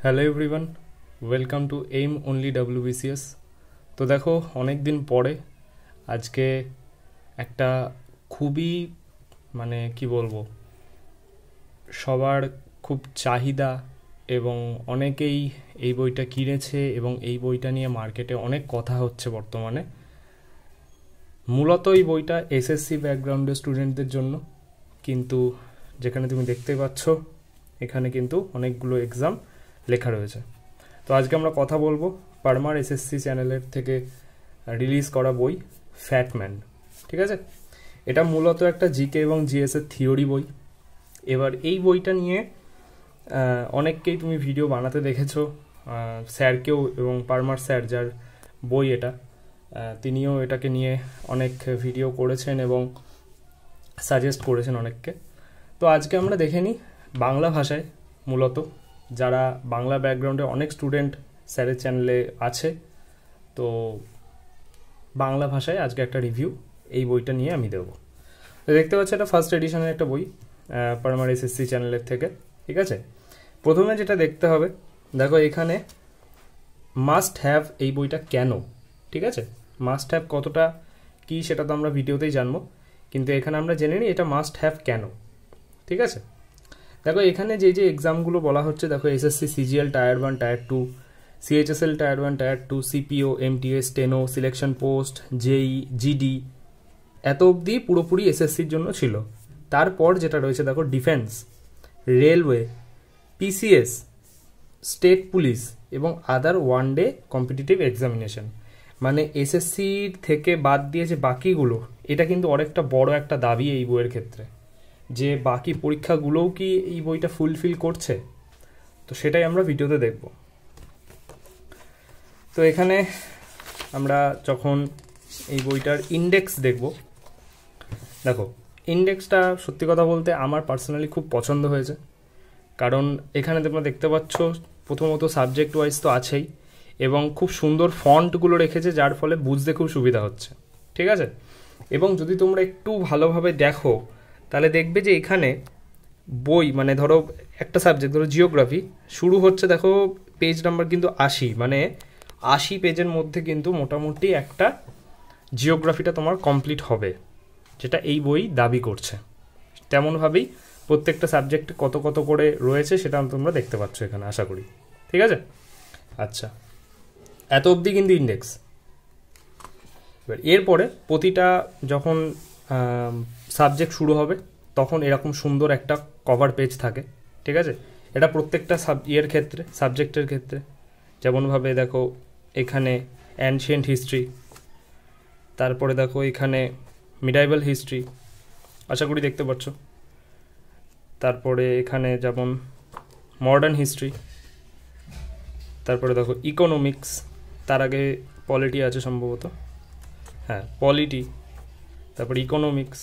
Hello everyone, welcome to aim only WBCS। তো দেখো, অনেক দিন পরে আজকে একটা খুবই কি বলবো, সবার খুব চাহিদা এবং অনেকেই এই বইটা কিনেছে এবং এই বইটা নিয়ে মার্কেটে অনেক কথা হচ্ছে বর্তমানে। মূলত এই বইটা এসএসসি ব্যাকগ্রাউন্ডের স্টুডেন্টদের জন্য, কিন্তু যেখানে তুমি দেখতে পাচ্ছ এখানে কিন্তু অনেকগুলো এক্সাম লেখা রয়েছে। তো আজকে আমরা কথা বলবো পারমার এসএসসি চ্যানেলের থেকে রিলিজ করা বই ফ্যাটম্যান। ঠিক আছে, এটা মূলত একটা জিকে এবং জিএস এর থিওরি বই। এবার এই বইটা নিয়ে অনেককেই তুমি ভিডিও বানাতে দেখেছো, স্যারকেও, এবং পারমার স্যার যার বই এটা, তিনিও এটাকে নিয়ে অনেক ভিডিও করেছেন এবং সাজেস্ট করেছেন অনেককে। তো আজকে আমরা দেখে নিই বাংলা ভাষায়, মূলত যারা বাংলা ব্যাকগ্রাউন্ডে অনেক স্টুডেন্ট স্যারের চ্যানেলে আছে, তো বাংলা ভাষায় আজকে একটা রিভিউ এই বইটা নিয়ে আমি দেবো। তো দেখতে পাচ্ছি এটা ফার্স্ট এডিশনের একটা বই পারমার এসএসসি চ্যানেলের থেকে। ঠিক আছে, প্রথমে যেটা দেখতে হবে, দেখো এখানে মাস্ট হ্যাভ এই বইটা কেন। ঠিক আছে, মাস্ট হ্যাভ কতটা কি সেটা তো আমরা ভিডিওতেই জানবো, কিন্তু এখানে আমরা জেনে নিই এটা মাস্ট হ্যাভ কেন। ঠিক আছে, দেখো এখানে যে যে এক্সামগুলো বলা হচ্ছে, দেখো SSC CGL tier 1 tier 2, CHSL tier 1 tier 2, CPO, MTS, steno, selection post, JE, GD, এত অবধি পুরোপুরি এসএসসির জন্য ছিল। তারপর যেটা রয়েছে দেখো defence, railway, PCS, state police এবং other one day competitive examination. মানে এসএসসির থেকে বাদ দিয়ে যে বাকিগুলো, এটা কিন্তু অনেকটা বড় একটা দাবি এই বইয়ের ক্ষেত্রে, যে বাকি পরীক্ষাগুলোও কি এই বইটা ফুলফিল করছে। তো সেটাই আমরা ভিডিওতে দেখব। তো এখানে আমরা যখন এই বইটার ইন্ডেক্স দেখব, দেখো ইন্ডেক্সটা সত্যি কথা বলতে আমার পার্সোনালি খুব পছন্দ হয়েছে, কারণ এখানে তোমরা দেখতে পাচ্ছ প্রথমত সাবজেক্ট ওয়াইজ তো আছেই, এবং খুব সুন্দর ফন্টগুলো রেখেছে, যার ফলে বুঝতে খুব সুবিধা হচ্ছে। ঠিক আছে, এবং যদি তোমরা একটু ভালোভাবে দেখো তাহলে দেখবে যে এখানে বই, মানে ধরো একটা সাবজেক্ট, ধরো জিওগ্রাফি, শুরু হচ্ছে দেখো পেজ নাম্বার কিন্তু 80, মানে 80 পেজের মধ্যে কিন্তু মোটামুটি একটা জিওগ্রাফিটা তোমার কমপ্লিট হবে, যেটা এই বই দাবি করছে। তেমনভাবেই প্রত্যেকটা সাবজেক্টে কত কত করে রয়েছে সেটা তোমরা দেখতে পাচ্ছ এখানে, আশা করি। ঠিক আছে, আচ্ছা, এত অবধি কিন্তু ইন্ডেক্স। এবার এরপরে প্রতিটা যখন সাবজেক্ট শুরু হবে তখন এরকম সুন্দর একটা কভার পেজ থাকে। ঠিক আছে, এটা প্রত্যেকটা ইয়ের ক্ষেত্রে, সাবজেক্টের ক্ষেত্রে। যেমনভাবে দেখো এখানে অ্যানশিয়েন্ট হিস্ট্রি, তারপরে দেখো এখানে মিডাইভাল হিস্ট্রি, আশা করি দেখতে পাচ্ছ। তারপরে এখানে যেমন মডার্ন হিস্ট্রি, তারপরে দেখো ইকোনমিক্স, তার আগে পলিটি আছে সম্ভবত, হ্যাঁ পলিটি, তারপরে ইকোনমিক্স,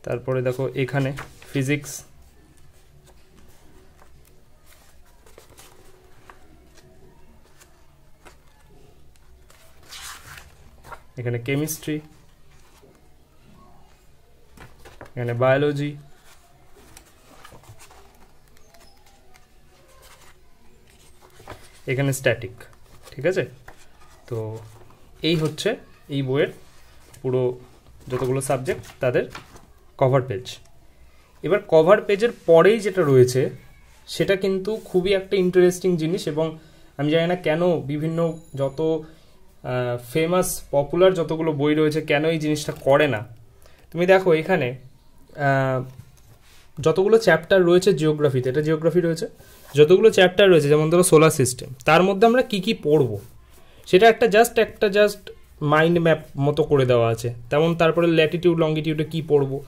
তারপরে দেখো এখানে ফিজিক্স, এখানে কেমিস্ট্রি, এখানে বায়োলজি, এখানে স্ট্যাটিক। ঠিক আছে, তো এই হচ্ছে এই বইয়ের পুরো যতগুলো সাবজেক্ট তাদের কভার পেজ। এবার কভার পেজের পরেই যেটা রয়েছে সেটা কিন্তু খুবই একটা ইন্টারেস্টিং জিনিস, এবং আমি জানি না কেন বিভিন্ন যত ফেমাস পপুলার যতগুলো বই রয়েছে কেন এই জিনিসটা করে না। তুমি দেখো এখানে যতগুলো চ্যাপ্টার রয়েছে জিওগ্রাফিতে, এটা জিওগ্রাফি রয়েছে, যতগুলো চ্যাপ্টার রয়েছে, যেমন ধরো সোলার সিস্টেম, তার মধ্যে আমরা কি কি পড়বো সেটা একটা জাস্ট মাইন্ড ম্যাপ মতো করে দেওয়া আছে। তেমন তারপরে ল্যাটিটিউড লঙ্গিটিউডে কি পড়বো,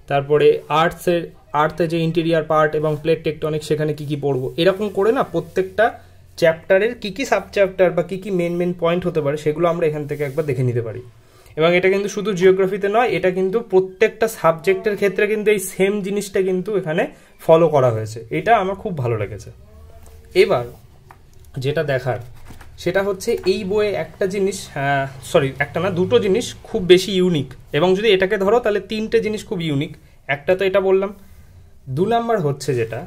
তারপরে আর্থে যে ইন্টেরিয়ার পার্ট এবং প্লেট টেকটনিক সেখানে কি কি পড়বো, এরকম করে না প্রত্যেকটা চ্যাপ্টারের কি কি সাব চ্যাপ্টার বা কি কি মেন পয়েন্ট হতে পারে সেগুলো আমরা এখান থেকে একবার দেখে নিতে পারি। এবং এটা কিন্তু শুধু জিওগ্রাফিতে নয়, এটা কিন্তু প্রত্যেকটা সাবজেক্টের ক্ষেত্রে কিন্তু এই সেম জিনিসটা কিন্তু এখানে ফলো করা হয়েছে। এটা আমার খুব ভালো লেগেছে। এবার যেটা দেখার সেটা হচ্ছে এই বইয়ে একটা জিনিস, একটা না দুটো জিনিস খুব বেশি ইউনিক, এবং যদি এটাকে ধরো তাহলে তিনটে জিনিস খুব ইউনিক। একটা তো এটা বললাম, 2 নাম্বার হচ্ছে যেটা,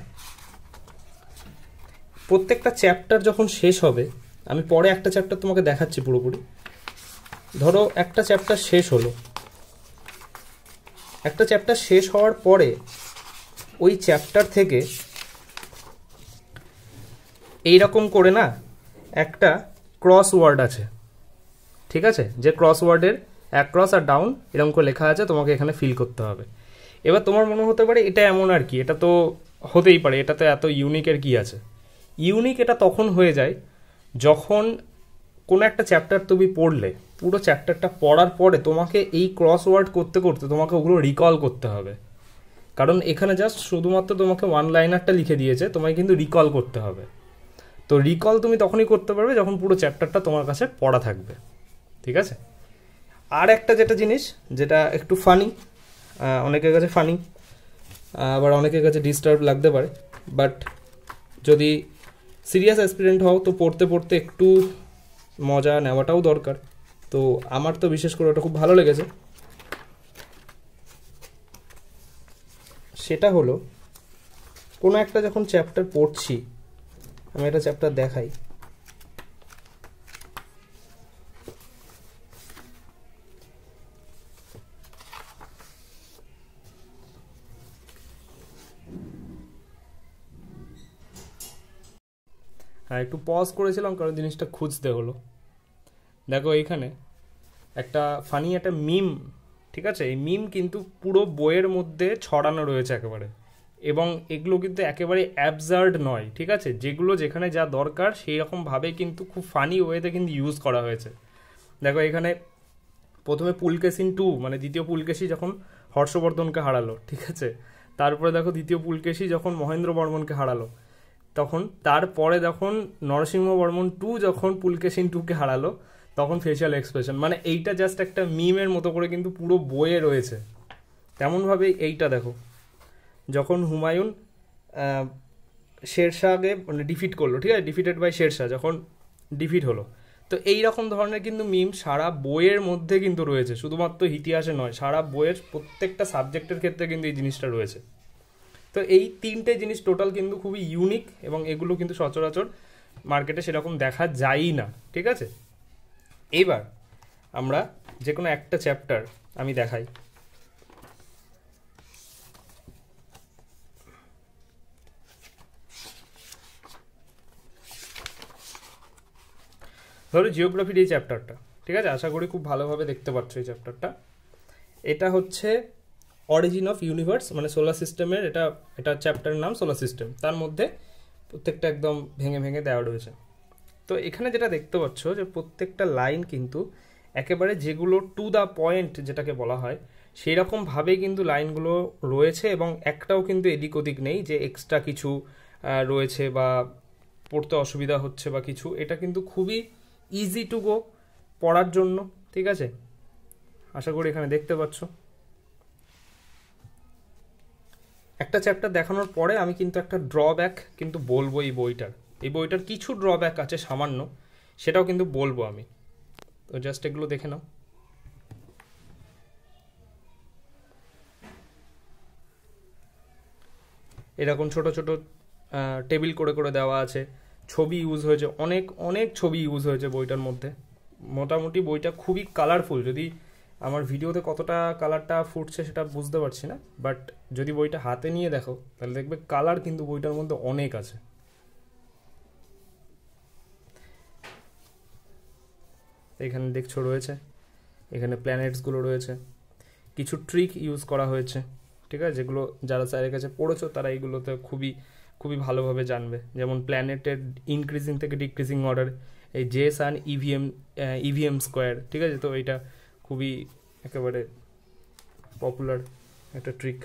প্রত্যেকটা চ্যাপ্টার যখন শেষ হবে, আমি পরে একটা চ্যাপ্টার তোমাকে দেখাচ্ছি পুরোপুরি। ধরো একটা চ্যাপ্টার শেষ হলো, একটা চ্যাপ্টার শেষ হওয়ার পরে ওই চ্যাপ্টার থেকে এইরকম করে না একটা ক্রস ওয়ার্ড আছে, ঠিক আছে, যে ক্রস ওয়ার্ডের অ্যাক্রস আর ডাউন এরকম করে লেখা আছে, তোমাকে এখানে ফিল করতে হবে। এবার তোমার মনে হতে পারে এটা এমন আর কি, এটা তো হতেই পারে, এটা তো এত ইউনিকের কি আছে। ইউনিক এটা তখন হয়ে যায় যখন কোনো একটা চ্যাপ্টার তুমি পড়লে, পুরো চ্যাপ্টারটা পড়ার পরে তোমাকে এই ক্রস ওয়ার্ড করতে করতে তোমাকে ওগুলো রিকল করতে হবে। কারণ এখানে জাস্ট শুধুমাত্র তোমাকে ওয়ান লাইনারটা লিখে দিয়েছে, তোমায় কিন্তু রিকল করতে হবে। তো রিকল তুমি তখনই করতে পারবে যখন পুরো চ্যাপ্টারটা তোমার কাছে পড়া থাকবে, ঠিক আছে। আর একটা যেটা জিনিস, যেটা একটু ফানি, অনেকের কাছে ফানি, আবার অনেকের কাছে ডিস্টার্ব লাগতে পারে, বাট যদি সিরিয়াস অ্যাসপিরেন্ট হও তো পড়তে পড়তে একটু মজা নেওয়াটাও দরকার। তো আমার তো বিশেষ করে ওটা খুব ভালো লেগেছে। সেটা হলো কোনো একটা যখন চ্যাপ্টার পড়ছি, আমি একটা চ্যাপ্টার দেখাই, হ্যাঁ একটু পজ করেছিলাম কারণ জিনিসটা খুঁজতে হলো। দেখো এইখানে একটা ফানি একটা মিম, ঠিক আছে, এই মিম কিন্তু পুরো বইয়ের মধ্যে ছড়ানো রয়েছে একেবারে, এবং এগুলো কিন্তু একেবারে অ্যাবসার্ড নয়, ঠিক আছে, যেগুলো যেখানে যা দরকার সেই রকমভাবে কিন্তু খুব ফানি ওয়েতে কিন্তু ইউজ করা হয়েছে। দেখো এখানে প্রথমে পুলকেশিন 2 মানে দ্বিতীয় পুলকেশী যখন হর্ষবর্ধনকে হারালো, ঠিক আছে, তারপরে দেখো দ্বিতীয় পুলকেশী যখন মহেন্দ্র বর্মনকে হারালো, তখন তারপরে যখন নরসিংহবর্মন 2 যখন পুলকেশিন 2কে হারালো, তখন ফেশিয়াল এক্সপ্রেশন, মানে এইটা জাস্ট একটা মিমের মতো করে কিন্তু পুরো বইয়ে রয়েছে। তেমনভাবে এইটা দেখো, যখন হুমায়ুন শেরশাহকে মানে ডিফিট করলো, ঠিক আছে, ডিফিটেড বাই শেরশাহ যখন ডিফিট হলো, তো এই রকম ধরনের কিন্তু মিম সারা বইয়ের মধ্যে কিন্তু রয়েছে, শুধুমাত্র ইতিহাসে নয়, সারা বইয়ের প্রত্যেকটা সাবজেক্টের ক্ষেত্রে কিন্তু এই জিনিসটা রয়েছে। তো এই তিনটে জিনিস টোটাল কিন্তু খুবই ইউনিক, এবং এগুলো কিন্তু সচরাচর মার্কেটে সেরকম দেখা যায়ই না, ঠিক আছে। এইবার আমরা যে কোনো একটা চ্যাপ্টার আমি দেখাই, ধরো জিওগ্রাফির এই চ্যাপ্টারটা, ঠিক আছে, আশা করি খুব ভালোভাবে দেখতে পাচ্ছ এই চ্যাপ্টারটা। এটা হচ্ছে অরিজিন অফ ইউনিভার্স, মানে সোলার সিস্টেমের, এটা চ্যাপ্টারের নাম সোলার সিস্টেম, তার মধ্যে প্রত্যেকটা একদম ভেঙে ভেঙে দেওয়া রয়েছে। তো এখানে যেটা দেখতে পাচ্ছ যে প্রত্যেকটা লাইন কিন্তু একেবারে যেগুলো টু দ্য পয়েন্ট যেটাকে বলা হয় সেই রকমভাবেই কিন্তু লাইনগুলো রয়েছে, এবং একটাও কিন্তু এদিক ওদিক নেই যে এক্সট্রা কিছু রয়েছে বা পড়তে অসুবিধা হচ্ছে বা কিছু। এটা কিন্তু খুবই ইজি টু গো পড়ার জন্য, ঠিক আছে, আশা করি এখানে দেখতে পাচ্ছ। একটা চ্যাপ্টার দেখানোর পরে আমি কিন্তু একটা ড্রব্যাক কিন্তু বলবো এই বইটার কিছু ড্রব্যাক আছে সামান্য, সেটাও কিন্তু বলবো আমি। তো জাস্ট এগুলো দেখে নাও। এরকম ছোট ছোট টেবিল করে করে দেওয়া আছে, ছবি ইউজ হয়েছে, অনেক অনেক ছবি ইউজ হয়েছে বইটার মধ্যে। মোটামুটি বইটা খুবই কালারফুল, যদি আমার ভিডিওতে কতটা কালারটা ফুটছে সেটা বুঝতে পারছি না, বাট যদি বইটা হাতে নিয়ে দেখো তাহলে দেখবে কালার কিন্তু বইটার মধ্যে অনেক আছে। এখানে দেখছো রয়েছে, এখানে প্ল্যানেটসগুলো রয়েছে, কিছু ট্রিক ইউজ করা হয়েছে, ঠিক আছে, যেগুলো যারা স্যারের কাছে পড়েছো তারা এইগুলোতে খুবই খুবই ভালোভাবে জানবে। যেমন প্ল্যানেটের ইনক্রিজিং থেকে ডিক্রিজিং অর্ডার, এই জে সান ইভিএম স্কোয়ার, ঠিক আছে, তো এইটা খুবই একেবারে পপুলার একটা ট্রিক।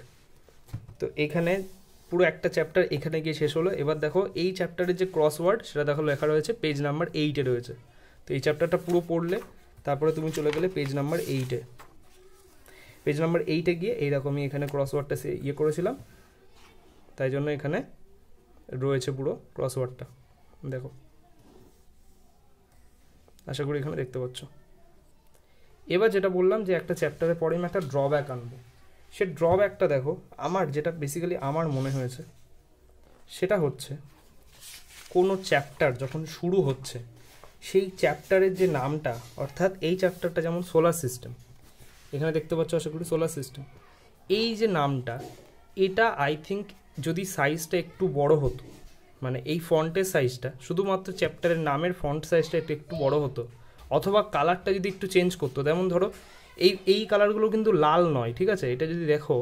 তো এখানে পুরো একটা চ্যাপ্টার এখানে গিয়ে শেষ হলো। এবার দেখো এই চ্যাপ্টারের যে ক্রসওয়ার্ড সেটা দেখো লেখা রয়েছে পেজ নাম্বার 8-এ রয়েছে। তো এই চ্যাপ্টারটা পুরো পড়লে তারপরে তুমি চলে গেলে পেজ নাম্বার 8-এ। পেজ নাম্বার 8-এ গিয়ে এইরকমই এখানে ক্রসওয়ার্ডটা ইয়ে করেছিলাম, তাই জন্য এখানে রয়েছে পুরো ক্রসওয়ার্ডটা, দেখো, আশা করি এখানে দেখতে পাচ্ছ। এবার যেটা বললাম যে একটা চ্যাপ্টারের পরে আমি একটা ড্রব্যাক আনবো, সে ড্রব্যাকটা দেখো, আমার যেটা বেসিক্যালি আমার মনে হয়েছে সেটা হচ্ছে কোনো চ্যাপ্টার যখন শুরু হচ্ছে সেই চ্যাপ্টারের যে নামটা, অর্থাৎ এই চ্যাপ্টারটা যেমন সোলার সিস্টেম, এখানে দেখতে পাচ্ছ আশা করি সোলার সিস্টেম, এই যে নামটা, এটা আই থিঙ্ক যদি সাইজটা একটু বড় হতো, মানে এই ফন্টের সাইজটা, শুধুমাত্র চ্যাপ্টারের নামের ফন্ট সাইজটা একটু বড় হতো, অথবা কালারটা যদি একটু চেঞ্জ করতো, যেমন ধরো এই কালারগুলো কিন্তু লাল নয়, ঠিক আছে, এটা যদি দেখো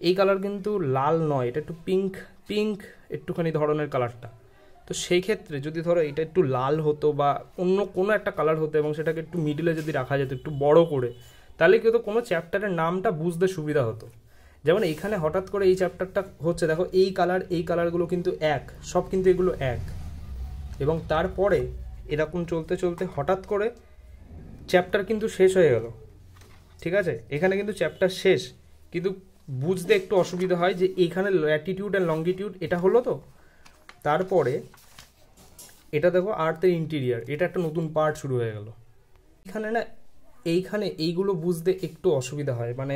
এই কালার কিন্তু লাল নয়, এটা একটু পিঙ্ক একটুখানি ধরনের কালারটা। তো সেই ক্ষেত্রে যদি ধরো এটা একটু লাল হতো বা অন্য কোনো একটা কালার হতো এবং সেটাকে একটু মিডিলে যদি রাখা যেত একটু বড় করে, তাহলে কি হতো, কোনো চ্যাপ্টারের নামটা বুঝতে সুবিধা হতো। যেমন এইখানে হঠাৎ করে এই চ্যাপ্টারটা হচ্ছে, দেখো এই কালারগুলো কিন্তু এক, সব কিন্তু এগুলো এক, এবং তারপরে এরকম চলতে চলতে হঠাৎ করে চ্যাপ্টার কিন্তু শেষ হয়ে গেল, ঠিক আছে, এখানে কিন্তু চ্যাপ্টার শেষ, কিন্তু বুঝতে একটু অসুবিধা হয় যে এইখানে ল্যাটিটিউড অ্যান্ড লঙ্গিটিউড এটা হলো, তো তারপরে এটা দেখো আর্থের ইন্টিরিয়ার, এটা একটা নতুন পার্ট শুরু হয়ে গেল। এখানে না, এইগুলো বুঝতে একটু অসুবিধা হয়, মানে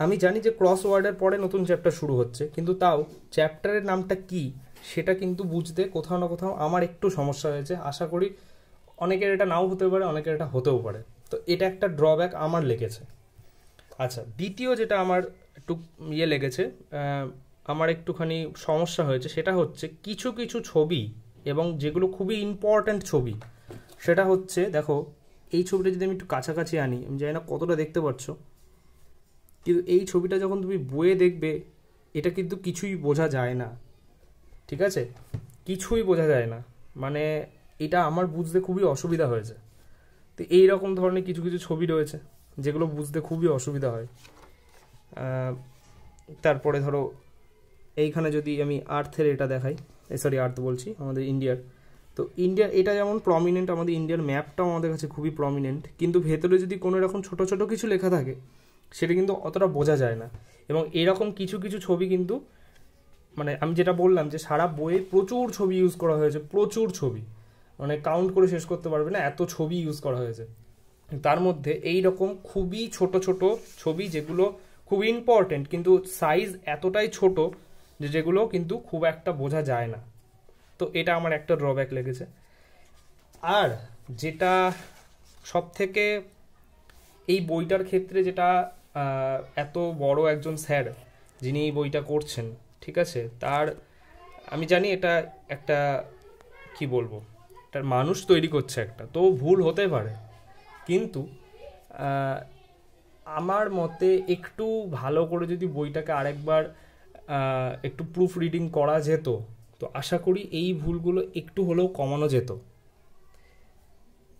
আমি জানি যে ক্রস ওয়ার্ডের পরে নতুন চ্যাপ্টার শুরু হচ্ছে, কিন্তু তাও চ্যাপ্টারের নামটা কি সেটা কিন্তু বুঝতে কোথাও না কোথাও আমার একটু সমস্যা হয়েছে। আশা করি অনেকের এটা নাও হতে পারে, অনেকের এটা হতেও পারে, তো এটা একটা ড্রব্যাক আমার লেগেছে। আচ্ছা, দ্বিতীয় যেটা আমার একটু লেগেছে, আমার একটুখানি সমস্যা হয়েছে, সেটা হচ্ছে কিছু কিছু ছবি, এবং যেগুলো খুবই ইম্পর্ট্যান্ট ছবি, সেটা হচ্ছে দেখো এই ছবিটা যদি আমি একটু কাছাকাছি আনি, আমি জানি না কতটা দেখতে পাচ্ছ, কিন্তু এই ছবিটা যখন তুমি বইয়ে দেখবে এটা কিন্তু কিছুই বোঝা যায় না, ঠিক আছে, কিছুই বোঝা যায় না, মানে এটা আমার বুঝতে খুবই অসুবিধা হয়েছে। তো এই রকম ধরনের কিছু কিছু ছবি রয়েছে যেগুলো বুঝতে খুবই অসুবিধা হয়। তারপরে ধরো এইখানে যদি আমি আর্থের এটা দেখাই, সরি আর্থ বলছি, আমাদের ইন্ডিয়ার, তো ইন্ডিয়ার এটা যেমন প্রমিনেন্ট, আমাদের ইন্ডিয়ার ম্যাপটাও আমাদের কাছে খুবই প্রমিনেন্ট, কিন্তু ভেতরে যদি কোনো এরকম ছোট ছোট কিছু লেখা থাকে সেটা কিন্তু অতটা বোঝা যায় না। এবং এরকম কিছু কিছু ছবি কিন্তু, মানে আমি যেটা বললাম যে সারা বইয়ে প্রচুর ছবি ইউজ করা হয়েছে, প্রচুর ছবি, মানে কাউন্ট করে শেষ করতে পারবে না এত ছবি ইউজ করা হয়েছে। তার মধ্যে এই রকম খুবই ছোট ছোট ছবি যেগুলো খুব ইম্পর্টেন্ট, কিন্তু সাইজ এতটাই ছোট যে যেগুলো কিন্তু খুব একটা বোঝা যায় না। তো এটা আমার একটা ড্রব্যাক লেগেছে। আর যেটা সব থেকে এই বইটার ক্ষেত্রে যেটা, এত বড় একজন স্যার যিনি এই বইটা করছেন, ঠিক আছে, তার আমি জানি এটা একটা কি বলবো, একটা মানুষ তৈরি করছে একটা, তো ভুল হতে পারে, কিন্তু আমার মতে একটু ভালো করে যদি বইটাকে আরেকবার একটু প্রুফ রিডিং করা যেত, তো আশা করি এই ভুলগুলো একটু হলেও কমানো যেত।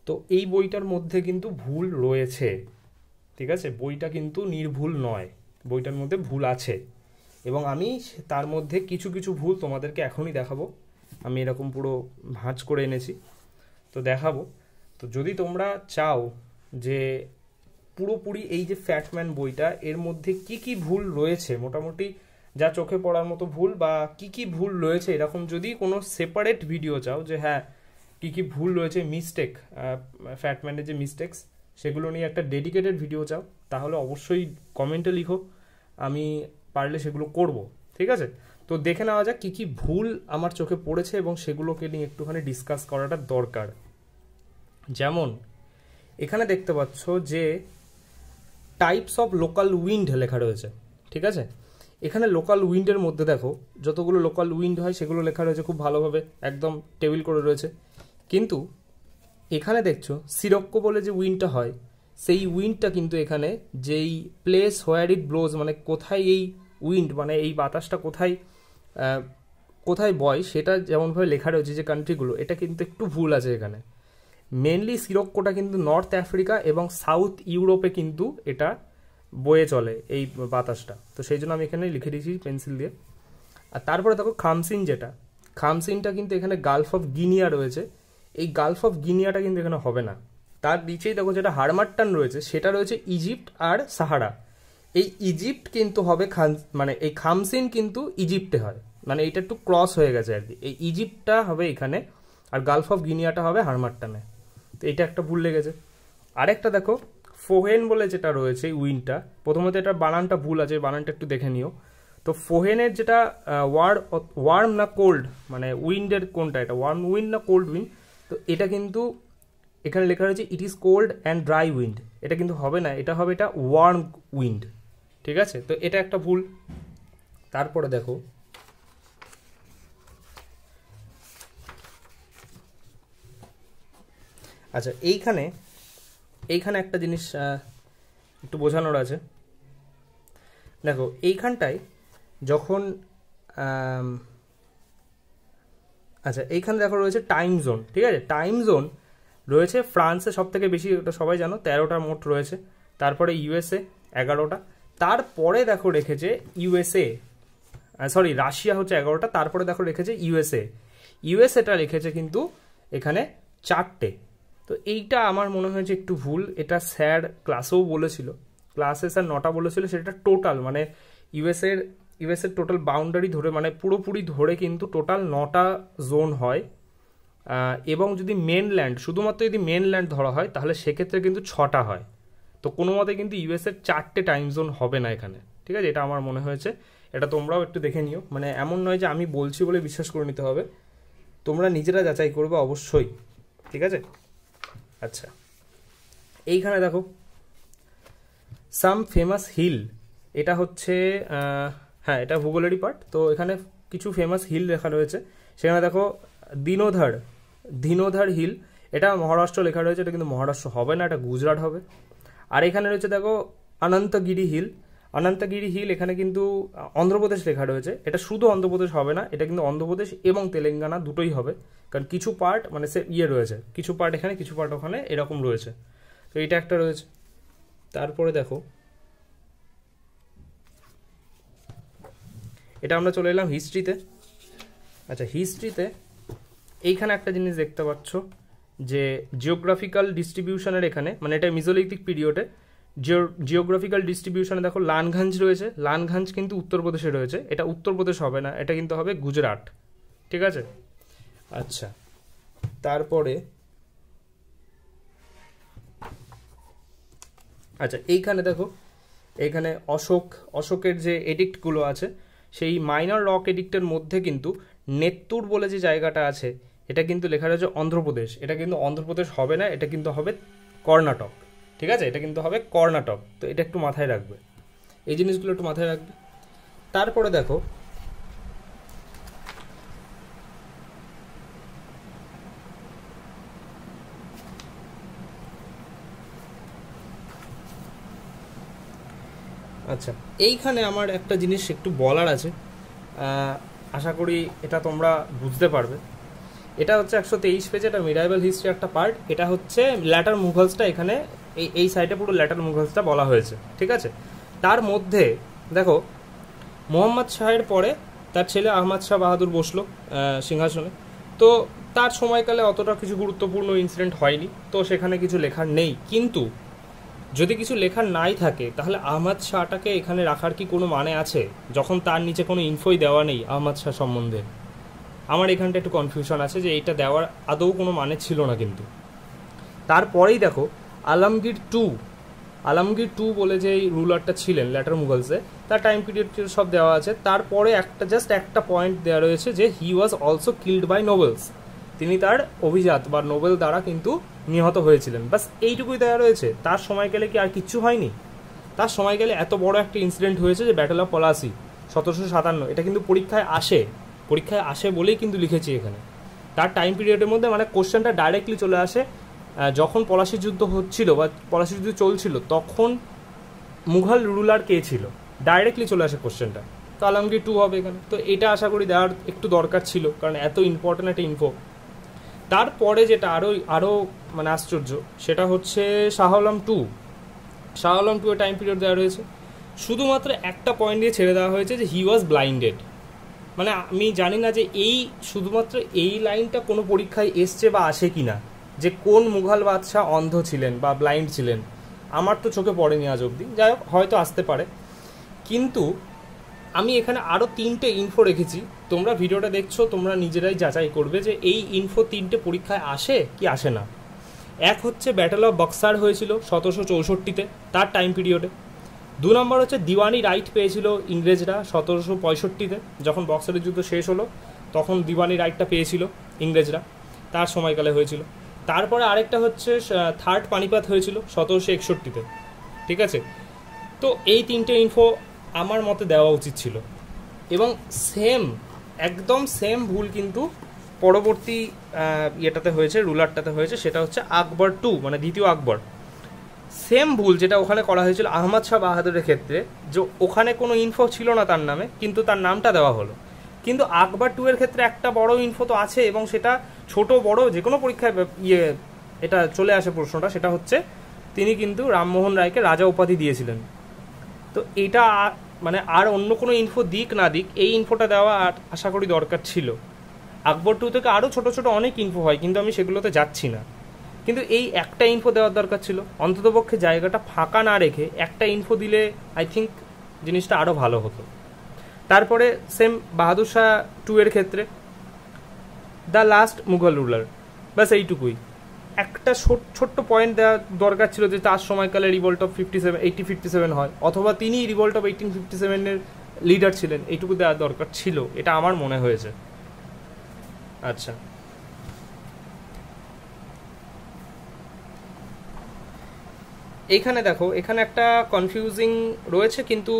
তো এই বইটার মধ্যে কিন্তু ভুল রয়েছে, ঠিক আছে, বইটা কিন্তু নির্ভুল নয়, বইটার মধ্যে ভুল আছে, এবং আমি তার মধ্যে কিছু কিছু ভুল তোমাদেরকে এখনই দেখাবো। আমি এরকম পুরো ভাঁজ করে এনেছি, তো দেখাবো। তো যদি তোমরা চাও যে পুরোপুরি এই যে ফ্যাটম্যান বইটা, এর মধ্যে কি কি ভুল রয়েছে, মোটামুটি যা চোখে পড়ার মতো ভুল বা কি কি ভুল রয়েছে, এরকম যদি কোনো সেপারেট ভিডিও চাও যে হ্যাঁ কি কি ভুল রয়েছে, মিস্টেক, ফ্যাটম্যানের যে মিস্টেক্স, সেগুলো নিয়ে একটা ডেডিকেটেড ভিডিও চাও, তাহলে অবশ্যই কমেন্টে লিখো, আমি পারলে সেগুলো করব, ঠিক আছে। তো দেখে নেওয়া যাক কী কী ভুল আমার চোখে পড়েছে এবং সেগুলোকে নিয়ে একটুখানি ডিসকাস করাটা দরকার। যেমন এখানে দেখতে পাচ্ছ যে টাইপস অফ লোকাল উইন্ড লেখা রয়েছে, ঠিক আছে, এখানে লোকাল উইন্ডের মধ্যে দেখো যতগুলো লোকাল উইন্ড হয় সেগুলো লেখা রয়েছে খুব ভালোভাবে, একদম টেবিল করে রয়েছে, কিন্তু এখানে দেখছো সিরক্কো বলে যে উইন্ডটা হয়, সেই উইন্ডটা কিন্তু এখানে যেই প্লেস হোয়ার ইট ব্লোজ, মানে কোথায় এই উইন্ড, মানে এই বাতাসটা কোথায় কোথায় বয়, সেটা যেমনভাবে লেখা রয়েছে যে কান্ট্রিগুলো, এটা কিন্তু একটু ভুল আছে এখানে। মেনলি সিরক্কোটা কিন্তু নর্থ আফ্রিকা এবং সাউথ ইউরোপে কিন্তু এটা বয়ে চলে এই বাতাসটা, তো সেই জন্য আমি এখানে লিখে দিয়েছি পেন্সিল দিয়ে। আর তারপরে দেখো খামসিন, যেটা খামসিনটা কিন্তু এখানে গালফ অফ গিনিয়া রয়েছে, এই গালফ অফ গিনিয়াটা কিন্তু এখানে হবে না। তার নিচেই দেখো যেটা হারমাট্টান রয়েছে, সেটা রয়েছে ইজিপ্ট আর সাহারা, এই ইজিপ্ট কিন্তু হবে মানে এই খামসিন কিন্তু ইজিপ্টে হয়, মানে এইটা একটু ক্রস হয়ে গেছে আর কি, এই ইজিপ্টটা হবে এখানে আর গালফ অফ গিনিয়াটা হবে হারমাট্টানে, তো এটা একটা ভুল লেগেছে। আরেকটা দেখো ফোহেন বলে যেটা রয়েছে উইন্ডটা, প্রথমত এটা বানানটা ভুল আছে, বানানটা একটু দেখে নিও। তো ফোহেনের যেটা ওয়ার্ম না কোল্ড, মানে উইন্ডের কোনটা, এটা ওয়ার্ম উইন্ড না কোল্ড উইন্ড, তো এটা কিন্তু এখানে লেখা রয়েছে it is cold and dry wind, এটা কিন্তু হবে না, এটা হবে এটা ওয়ার্ম উইন্ড, ঠিক আছে? তো এটা একটা ভুল। তারপরে দেখো আচ্ছা, এইখানে একটা জিনিস একটু বোঝানোর আছে। দেখো এইখানটায় যখন আচ্ছা এইখানে দেখো রয়েছে টাইম জোন, ঠিক আছে? টাইম জোন রয়েছে ফ্রান্সে সব থেকে বেশি, ওটা সবাই জানো, 13টা মোট রয়েছে। তারপরে ইউএসএ 11টা, তারপরে দেখো রেখেছে রাশিয়া হচ্ছে 11টা, তারপরে দেখো রেখেছে ইউএসএটা রেখেছে কিন্তু এখানে 4টে। তো এইটা আমার মনে হয়েছে একটু ভুল, এটা স্যার ক্লাসেও বলেছিল, ক্লাসে স্যার 9টা বলেছিল, সেটা টোটাল মানে ইউএসএর টোটাল বাউন্ডারি ধরে, মানে পুরোপুরি ধরে কিন্তু টোটাল 9টা জোন হয়। এবং যদি মেনল্যান্ড, শুধুমাত্র যদি মেনল্যান্ড ধরা হয় তাহলে সেক্ষেত্রে কিন্তু 6টা হয়। তো কোনো মতে কিন্তু ইউএসএর 4টে টাইম জোন হবে না এখানে, ঠিক আছে? এটা আমার মনে হয়েছে, এটা তোমরাও একটু দেখে নিও, মানে এমন নয় যে আমি বলছি বলে বিশ্বাস করে নিতে হবে, তোমরা নিজেরা যাচাই করবে অবশ্যই, ঠিক আছে? আচ্ছা, এইখানে দেখো সাম ফেমাস হিল, এটা হচ্ছে হ্যাঁ এটা ভূগোলেরই পার্ট। তো এখানে কিছু ফেমাস হিল লেখা রয়েছে, সেখানে দেখো দিনোধার হিল, এটা মহারাষ্ট্র লেখা রয়েছে, এটা কিন্তু মহারাষ্ট্র হবে না, এটা গুজরাট হবে। আর এখানে রয়েছে দেখো অনন্তগিরি হিল, এখানে কিন্তু অন্ধ্রপ্রদেশ লেখা রয়েছে, এটা শুধু অন্ধ্রপ্রদেশ হবে না, এটা কিন্তু অন্ধ্রপ্রদেশ এবং তেলেঙ্গানা দুটোই হবে, কারণ কিছু পার্ট মানে সে রয়েছে, কিছু পার্ট এখানে কিছু পার্ট ওখানে এরকম রয়েছে। তো এটা একটা রয়েছে। তারপরে দেখো এটা আমরা চলে এলাম হিস্ট্রিতে। আচ্ছা, হিস্ট্রিতে এইখানে একটা জিনিস দেখতে পাচ্ছ যে জিওগ্রাফিক্যাল ডিস্ট্রিবিউশনের এখানে, মানে এটা মিজোলিথিক পিরিয়ডে জিওগ্রাফিক্যাল ডিস্ট্রিবিউশনে দেখো লানগঞ্জ রয়েছে, লানগঞ্জ কিন্তু উত্তরপ্রদেশে রয়েছে, এটা উত্তরপ্রদেশ হবে না, এটা কিন্তু হবে গুজরাট, ঠিক আছে? আচ্ছা, তারপরে আচ্ছা এইখানে দেখো, এইখানে অশোকের যে এডিক্টগুলো আছে, সেই মাইনর রক এডিক্টের মধ্যে কিন্তু নেত্তুর বলে যে জায়গাটা আছে, এটা কিন্তু লেখা রয়েছে অন্ধ্রপ্রদেশ, এটা কিন্তু অন্ধ্রপ্রদেশ হবে না, এটা কিন্তু হবে কর্ণাটক, ঠিক আছে? এটা কিন্তু হবে কর্ণাটক। তো এটা একটু মাথায় রাখবে, এই জিনিসগুলো একটু মাথায় রাখবে। তারপরে দেখো আচ্ছা, এইখানে আমার একটা জিনিস একটু বলার আছে, আশা করি এটা তোমরা বুঝতে পারবে। এটা হচ্ছে 123 পেজে, এটা মিডাইভাল হিস্ট্রি একটা পার্ট, এটা হচ্ছে ল্যাটার মুঘলসটা, এখানে এই সাইডে পুরো ল্যাটার মুঘলসটা বলা হয়েছে, ঠিক আছে? তার মধ্যে দেখো মোহাম্মদ শাহের পরে তার ছেলে আহমদ শাহ বাহাদুর বসলো সিংহাসনে, তো তার সময়কালে অতটা কিছু গুরুত্বপূর্ণ ইনসিডেন্ট হয়নি, তো সেখানে কিছু লেখার নেই। কিন্তু যদি কিছু লেখার নাই থাকে তাহলে আহমদ শাহটাকে এখানে রাখার কি কোনো মানে আছে, যখন তার নিচে কোনো ইনফোই দেওয়া নেই আহমদ শাহ সম্বন্ধে? আমার এখানটা একটু কনফিউশন আছে যে এইটা দেওয়ার আদৌ কোনো মানে ছিল না। কিন্তু তারপরেই দেখো আলমগীর টু বলে যে রুলারটা ছিলেন ল্যাটার মুঘলসে, তার টাইম পিরিয়ড সব দেওয়া আছে। তারপরে একটা পয়েন্ট দেওয়া রয়েছে যে he was also killed by nobles, তিনি তার অভিজাত বা নোবেল দ্বারা কিন্তু নিহত হয়েছিলেন, বাস এইটুকুই দেওয়া রয়েছে। তার সময়কালে কি আর কিচ্ছু হয়নি? তার সময়কালে এত বড় একটা ইনসিডেন্ট হয়েছে যে ব্যাটল অফ পলাশি 1757, এটা কিন্তু পরীক্ষায় আসে বলেই কিন্তু লিখেছি এখানে। তার টাইম পিরিয়ডের মধ্যে মানে কোশ্চেনটা ডাইরেক্টলি চলে আসে, যখন পলাশি যুদ্ধ হচ্ছিল বা পলাশি যুদ্ধ চলছিল তখন মুঘল রুলার কে ছিল, ডাইরেক্টলি চলে আসে কোশ্চেনটা। তো আলমগীর টু হবে এখানে, তো এটা আশা করি দেওয়ার একটু দরকার ছিল, কারণ এত ইম্পর্টেন্ট একটা ইনফো। তারপরে যেটা আরও মানে আশ্চর্য, সেটা হচ্ছে শাহ আলম টু এর টাইম পিরিয়ড দেওয়া রয়েছে, শুধুমাত্র একটা পয়েন্ট দিয়ে ছেড়ে দেওয়া হয়েছে যে হি ওয়াজ ব্লাইন্ডেড। মানে আমি জানি না যে শুধুমাত্র এই লাইনটা কোনো পরীক্ষায় এসছে বা আসে কি না, যে কোন মুঘল বাদশাহ অন্ধ ছিলেন বা ব্লাইন্ড ছিলেন, আমার তো চোখে পড়েনি আজ অবধি, যাই হোক হয়তো আসতে পারে। কিন্তু আমি এখানে আরও 3টে ইনফো রেখেছি, তোমরা ভিডিওটা দেখছো তোমরা নিজেরাই যাচাই করবে যে এই ইনফো 3টে পরীক্ষায় আসে কি আসে না। এক হচ্ছে ব্যাটেল অফ বক্সার হয়েছিল 1764-তে, তার টাইম পিরিয়ডে। 2 নম্বর হচ্ছে দিওয়ানি রাইট পেয়েছিল ইংরেজরা 1765-তে, যখন বক্সারের যুদ্ধ শেষ হলো তখন দিওয়ানি রাইটটা পেয়েছিল ইংরেজরা, তার সময়কালে হয়েছিল। তারপরে আরেকটা হচ্ছে থার্ড পানিপাত হয়েছিল 1761-তে, ঠিক আছে। তো এই 3টে ইনফো আমার মতে দেওয়া উচিত ছিল। এবং একদম সেম ভুল কিন্তু পরবর্তী ইয়েটাতে হয়েছে, রুলারটাতে হয়েছে, সেটা হচ্ছে আকবর 2, মানে দ্বিতীয় আকবর। সেম ভুল যেটা ওখানে করা হয়েছিল আহমদ শাহ বাহাদুরের ক্ষেত্রে, যে ওখানে কোনো ইনফো ছিল না তার নামে, কিন্তু তার নামটা দেওয়া হলো। কিন্তু আকবর 2 এর ক্ষেত্রে একটা বড় ইনফো তো আছে, এবং সেটা ছোট বড় যে কোনো পরীক্ষায় এটা চলে আসে প্রশ্নটা, সেটা হচ্ছে তিনি কিন্তু রামমোহন রায়কে রাজা উপাধি দিয়েছিলেন। তো এটা মানে আর অন্য কোনো ইনফো দিক না দিক, এই ইনফোটা দেওয়া আর আশা করি দরকার ছিল। আকবর 2 থেকে আরও ছোট ছোট অনেক ইনফো হয়, কিন্তু আমি সেগুলোতে যাচ্ছি না। কিন্তু এই একটা ইনফো দেওয়ার দরকার ছিল, অন্ততপক্ষে জায়গাটা ফাঁকা না রেখে একটা ইনফো দিলে আই থিঙ্ক জিনিসটা আরও ভালো হতো। তারপরে সেম বাহাদুর শাহ 2 এর ক্ষেত্রে দ্য লাস্ট মুঘল রুলার, ব্যাস এইটুকুই। একটা ছোট্ট পয়েন্ট দেওয়া দরকার ছিল যে তার সময়কালে রিভোল্ট অফ 1857 হয়, অথবা তিনি রিভোল্ট অফ 1857-এর লিডার ছিলেন, এইটুকু দেওয়ার দরকার ছিল, এটা আমার মনে হয়েছে। আচ্ছা, এইখানে দেখো, এখানে একটা কনফিউজিং রয়েছে, কিন্তু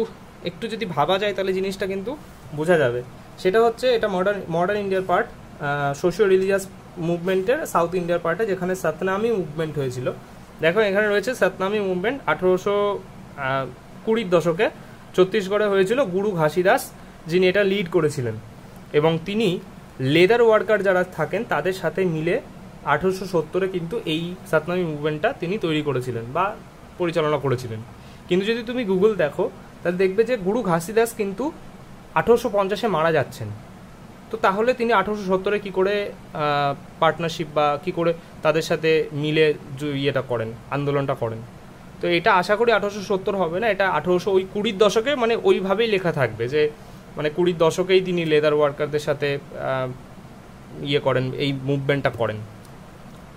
একটু যদি ভাবা যায় তাহলে জিনিসটা কিন্তু বোঝা যাবে। সেটা হচ্ছে এটা মডার্ন ইন্ডিয়ার পার্ট, সোশিও রিলিজিয়াস মুভমেন্টের সাউথ ইন্ডিয়ার পার্টে, যেখানে সতনামি মুভমেন্ট হয়েছিল। দেখো এখানে রয়েছে সতনামি মুভমেন্ট 1820-র দশকে ছত্তিশগড়ে হয়েছিল, গুরু ঘাসিদাস যিনি এটা লিড করেছিলেন, এবং তিনি লেদার ওয়ার্কার যারা থাকেন তাদের সাথে মিলে 1870-এ কিন্তু এই সতনামি মুভমেন্টটা তিনি তৈরি করেছিলেন বা পরিচালনা করেছিলেন। কিন্তু যদি তুমি গুগল দেখো তাহলে দেখবে যে গুরু ঘাসিদাস কিন্তু 1850-এ মারা যাচ্ছেন। তো তাহলে তিনি 1870-এ কী করে পার্টনারশিপ বা কী করে তাদের সাথে মিলে ইয়েটা করেন, আন্দোলনটা করেন? তো এটা আশা করি 1870 হবে না, এটা 1820-র দশকে, মানে ওইভাবেই লেখা থাকবে যে মানে 20-র দশকেই তিনি লেদার ওয়ার্কারদের সাথে ইয়ে করেন, এই মুভমেন্টটা করেন।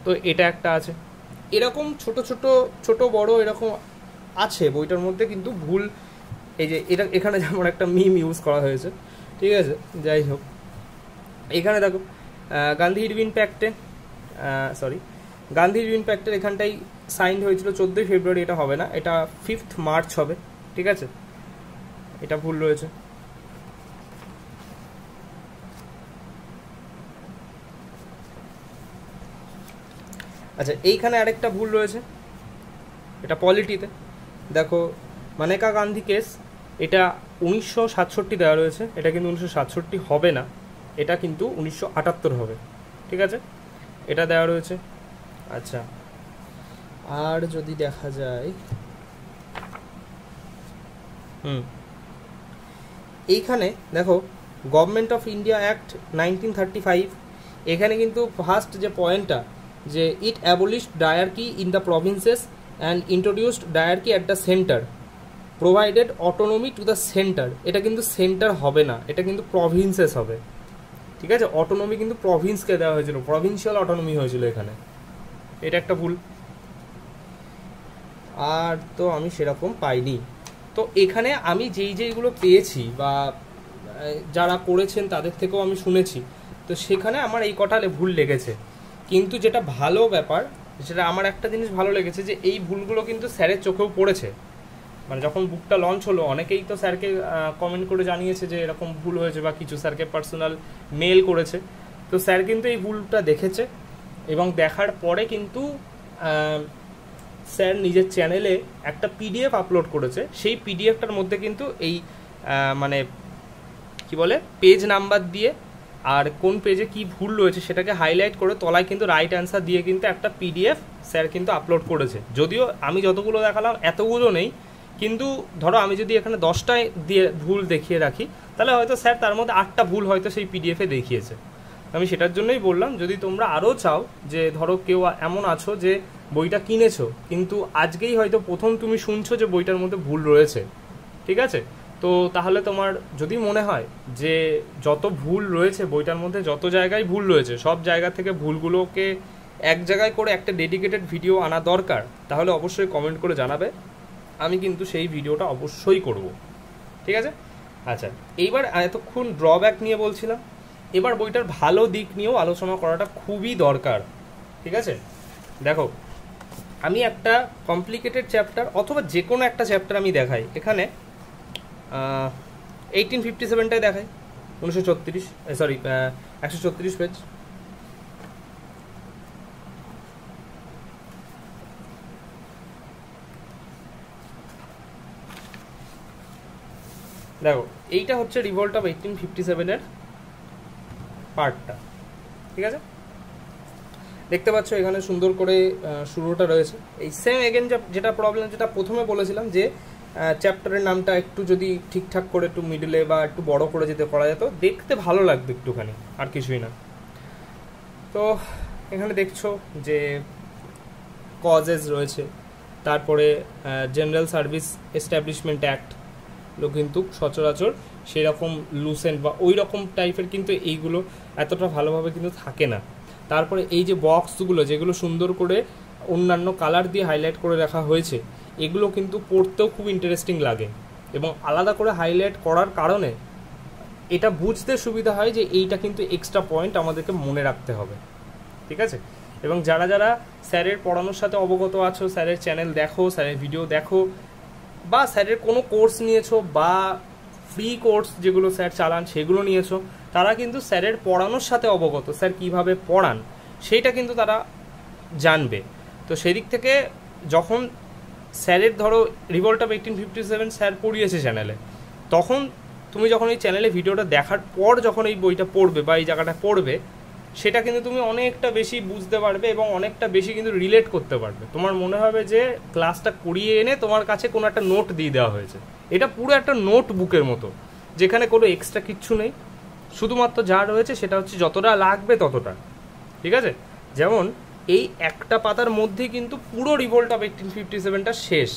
তো এটা একটা আছে, এরকম ছোট বড় এরকম আছে বইটার মধ্যে, কিন্তু ভুল এই যে এখানে যেমন একটা মিম ইউজ করা হয়েছে, ঠিক আছে, যাই হোক। এখানে দেখো গান্ধী ইরভিন প্যাক্টের এখানটাই সাইন হয়েছিল 14ই ফেব্রুয়ারি, এটা হবে না, এটা 5th মার্চ হবে, ঠিক আছে, এটা ভুল রয়েছে। আচ্ছা, এইখানে আরেকটা ভুল রয়েছে, এটা পলিটিতে দেখো, মানেকা গান্ধী কেস, এটা 1967 দেওয়া রয়েছে, এটা কিন্তু 1967 হবে না, এটা কিন্তু 1978 হবে, ঠিক আছে, এটা দেওয়া রয়েছে। আচ্ছা, আর যদি দেখা যায় এইখানে দেখো গভর্নমেন্ট অফ ইন্ডিয়া অ্যাক্ট 1935, এখানে কিন্তু ফার্স্ট যে পয়েন্টটা, যে it abolished dyarchy in the provinces and introduced dyarchy at the centre, provided autonomy to the centre, এটা কিন্তু সেন্টার হবে না, এটা কিন্তু প্রভিন্সেস হবে, ঠিক আছে। অটোনমি কিন্তু প্রভিন্সকে দেওয়া হয়েছিল, প্রভিন্সিয়াল অটোনমি হয়েছিল এখানে, এটা একটা ভুল। আর তো আমি সেরকম পাইনি। তো এখানে আমি যেইগুলো পেয়েছি বা যারা করেছেন তাদের থেকেও আমি শুনেছি, তো সেখানে আমার এই কটা ভুল লেগেছে। কিন্তু যেটা ভালো ব্যাপার, সেটা আমার একটা জিনিস ভালো লেগেছে, যে এই ভুলগুলো কিন্তু স্যারের চোখেও পড়েছে। মানে যখন বুকটা লঞ্চ হলো, অনেকেই তো স্যারকে কমেন্ট করে জানিয়েছে যে এরকম ভুল হয়েছে, বা কিছু স্যারকে পার্সোনাল মেল করেছে। তো স্যার কিন্তু এই ভুলটা দেখেছে, এবং দেখার পরে কিন্তু স্যার নিজের চ্যানেলে একটা পিডিএফ আপলোড করেছে। সেই পিডিএফটার মধ্যে কিন্তু এই মানে কি বলে, পেজ নাম্বার দিয়ে আর কোন পেজে কি ভুল রয়েছে সেটাকে হাইলাইট করে তলায় কিন্তু রাইট অ্যান্সার দিয়ে কিন্তু একটা পিডিএফ স্যার কিন্তু আপলোড করেছে। যদিও আমি যতগুলো দেখালাম এতগুলো নেই, কিন্তু ধরো আমি যদি এখানে 10টায় দিয়ে ভুল দেখিয়ে রাখি, তাহলে হয়তো স্যার তার মধ্যে 8টা ভুল হয়তো সেই পিডিএফে দেখিয়েছে। আমি সেটার জন্যই বললাম, যদি তোমরা আরও চাও, যে ধরো কেউ এমন আছো যে বইটা কিনেছো, কিন্তু আজকেই হয়তো প্রথম তুমি শুনছো যে বইটার মধ্যে ভুল রয়েছে, ঠিক আছে, তো তাহলে তোমার যদি মনে হয় যে যত ভুল রয়েছে বইটার মধ্যে, যত জায়গায় ভুল রয়েছে, সব জায়গা থেকে ভুলগুলোকে এক জায়গায় করে একটা ডেডিকেটেড ভিডিও আনা দরকার, তাহলে অবশ্যই কমেন্ট করে জানাবে, আমি কিন্তু সেই ভিডিওটা অবশ্যই করব। ঠিক আছে? আচ্ছা, এইবার এতক্ষণ ড্রব্যাক নিয়ে বলছিলাম, এবার বইটার ভালো দিক নিয়েও আলোচনা করাটা খুবই দরকার। ঠিক আছে? দেখো, আমি একটা কমপ্লিকেটেড চ্যাপ্টার অথবা যে কোনো একটা চ্যাপ্টার আমি দেখাই, এখানে 1857টাই দেখাই, 1934, সরি 134 পেজ। দেখো, এইটা হচ্ছে রিভল্ট অফ 1857-এর পার্টটা। ঠিক আছে? দেখতে পাচ্ছ এখানে সুন্দর করে শুরুটা রয়েছে। এই সেম এগেন যেটা প্রবলেম, যেটা প্রথমে বলেছিলাম, যে চ্যাপ্টারের নামটা একটু যদি ঠিকঠাক করে একটু মিডলে বা একটু বড় করে যেতে করা যেত, দেখতে ভালো লাগবে একটুখানি, আর কিছুই না। তো এখানে দেখছো যে কজেস রয়েছে, তারপরে জেনারেল সার্ভিস এস্টাবলিশমেন্ট অ্যাক্ট গুলো কিন্তু সচরাচর সেরকম লুসেন্ট বা ওই রকম টাইপের কিন্তু এইগুলো এতটা ভালোভাবে কিন্তু থাকে না। তারপরে এই যে বক্সগুলো, যেগুলো সুন্দর করে অন্যান্য কালার দিয়ে হাইলাইট করে রাখা হয়েছে, এগুলো কিন্তু পড়তেও খুব ইন্টারেস্টিং লাগে, এবং আলাদা করে হাইলাইট করার কারণে এটা বুঝতে সুবিধা হয় যে এইটা কিন্তু এক্সট্রা পয়েন্ট আমাদেরকে মনে রাখতে হবে। ঠিক আছে? এবং যারা যারা স্যারের পড়ানোর সাথে অবগত আছো, স্যারের চ্যানেল দেখো, স্যারের ভিডিও দেখো, বা স্যারের কোনো কোর্স নিয়েছো বা ফ্রি কোর্স যেগুলো স্যার চালান সেগুলো নিয়েছো, তারা কিন্তু স্যারের পড়ানোর সাথে অবগত, স্যার কিভাবে পড়ান সেইটা কিন্তু তারা জানবে। তো সেদিক থেকে যখন স্যারের ধরো রিভল্ট অফ 1857 স্যার পড়িয়েছে চ্যানেলে, তখন তুমি যখন এই চ্যানেলে ভিডিওটা দেখার পর যখন এই বইটা পড়বে বা এই জায়গাটা পড়বে, সেটা কিন্তু তুমি অনেকটা বেশি বুঝতে পারবে এবং অনেকটা বেশি কিন্তু রিলেট করতে পারবে। তোমার মনে হবে যে ক্লাসটা করিয়ে এনে তোমার কাছে কোনো একটা নোট দিয়ে দেওয়া হয়েছে। এটা পুরো একটা নোট বুকের মতো, যেখানে কোনো এক্সট্রা কিচ্ছু নেই, শুধুমাত্র যা রয়েছে সেটা হচ্ছে যতটা লাগবে ততটা। ঠিক আছে? যেমন এই একটা পাতার মধ্যেই কিন্তু পুরো রিভল্ট অফ 1857টা শেষ,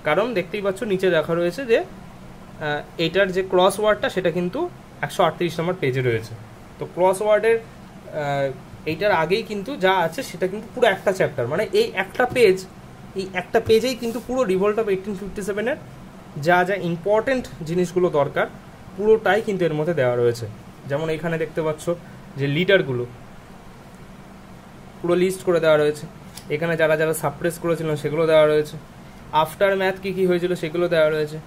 কারণ দেখতেই পাচ্ছ নিচে দেখা রয়েছে যে এইটার যে ক্রস ওয়ার্ডটা সেটা কিন্তু 138 নম্বর পেজে রয়েছে। তো ক্রস ওয়ার্ডের এইটার আগেই কিন্তু যা আছে সেটা কিন্তু পুরো একটা চ্যাপ্টার, মানে এই একটা পেজেই কিন্তু পুরো রিভল্ট অফ 1857-এর যা যা ইম্পর্টেন্ট জিনিসগুলো দরকার পুরোটাই কিন্তু এর মধ্যে দেওয়া রয়েছে। যেমন এখানে দেখতে পাচ্ছ যে লিডারগুলো পুরো লিস্ট করে দেওয়া রয়েছে, এখানে যারা যারা সাপ্রেস করেছিলেন সেগুলো দেওয়া রয়েছে, আফটার ম্যাথ কী কী হয়েছিল সেগুলো দেওয়া রয়েছে,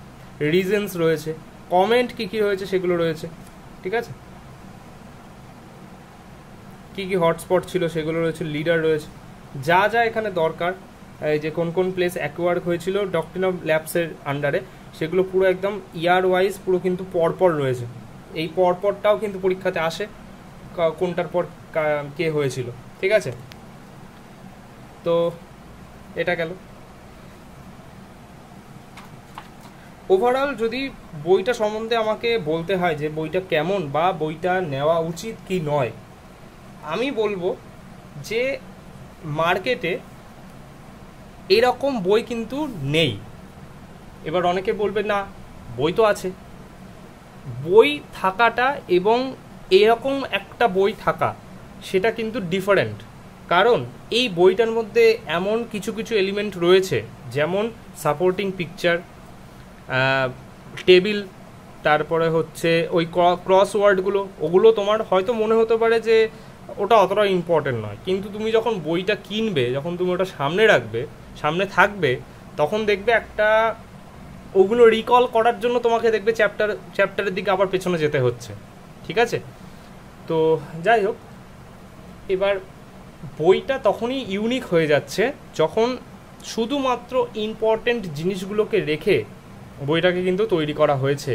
রিজনস রয়েছে, কমেন্ট কী কী হয়েছে সেগুলো রয়েছে। ঠিক আছে? কী কী হটস্পট ছিল সেগুলো রয়েছে, লিডার রয়েছে, যা যা এখানে দরকার, এই যে কোন কোন প্লেস অ্যাকোয়ার্ড হয়েছিল ডক্ট্রিন অফ ল্যাবসের আন্ডারে, সেগুলো পুরো একদম ইয়ার ওয়াইজ পুরো কিন্তু পরপর রয়েছে। এই পরপরটাও কিন্তু পরীক্ষাতে আসে, কোনটার পর কে হয়েছিল। ঠিক আছে? তো এটা গেল। ওভারঅল যদি বইটা সম্বন্ধে আমাকে বলতে হয় যে বইটা কেমন বা বইটা নেওয়া উচিত কি নয়, আমি বলবো যে মার্কেটে এরকম বই কিন্তু নেই। এবার অনেকে বলবে না, বই তো আছে। বই থাকাটা এবং এরকম একটা বই থাকা সেটা কিন্তু ডিফারেন্ট, কারণ এই বইটার মধ্যে এমন কিছু কিছু এলিমেন্ট রয়েছে, যেমন সাপোর্টিং পিকচার, টেবিল, তারপরে হচ্ছে ওই ক্রস ওয়ার্ডগুলো, ওগুলো তোমার হয়তো মনে হতে পারে যে ওটা অতটা ইম্পর্টেন্ট নয়, কিন্তু তুমি যখন বইটা কিনবে, যখন তুমি ওটা সামনে রাখবে, সামনে থাকবে, তখন দেখবে একটা ওগুলো রিকল করার জন্য তোমাকে দেখবে চ্যাপ্টারের দিকে আবার পেছনে যেতে হচ্ছে। ঠিক আছে? তো যাই হোক, এবার বইটা তখনই ইউনিক হয়ে যাচ্ছে যখন শুধুমাত্র ইম্পর্টেন্ট জিনিসগুলোকে রেখে বইটাকে কিন্তু তৈরি করা হয়েছে।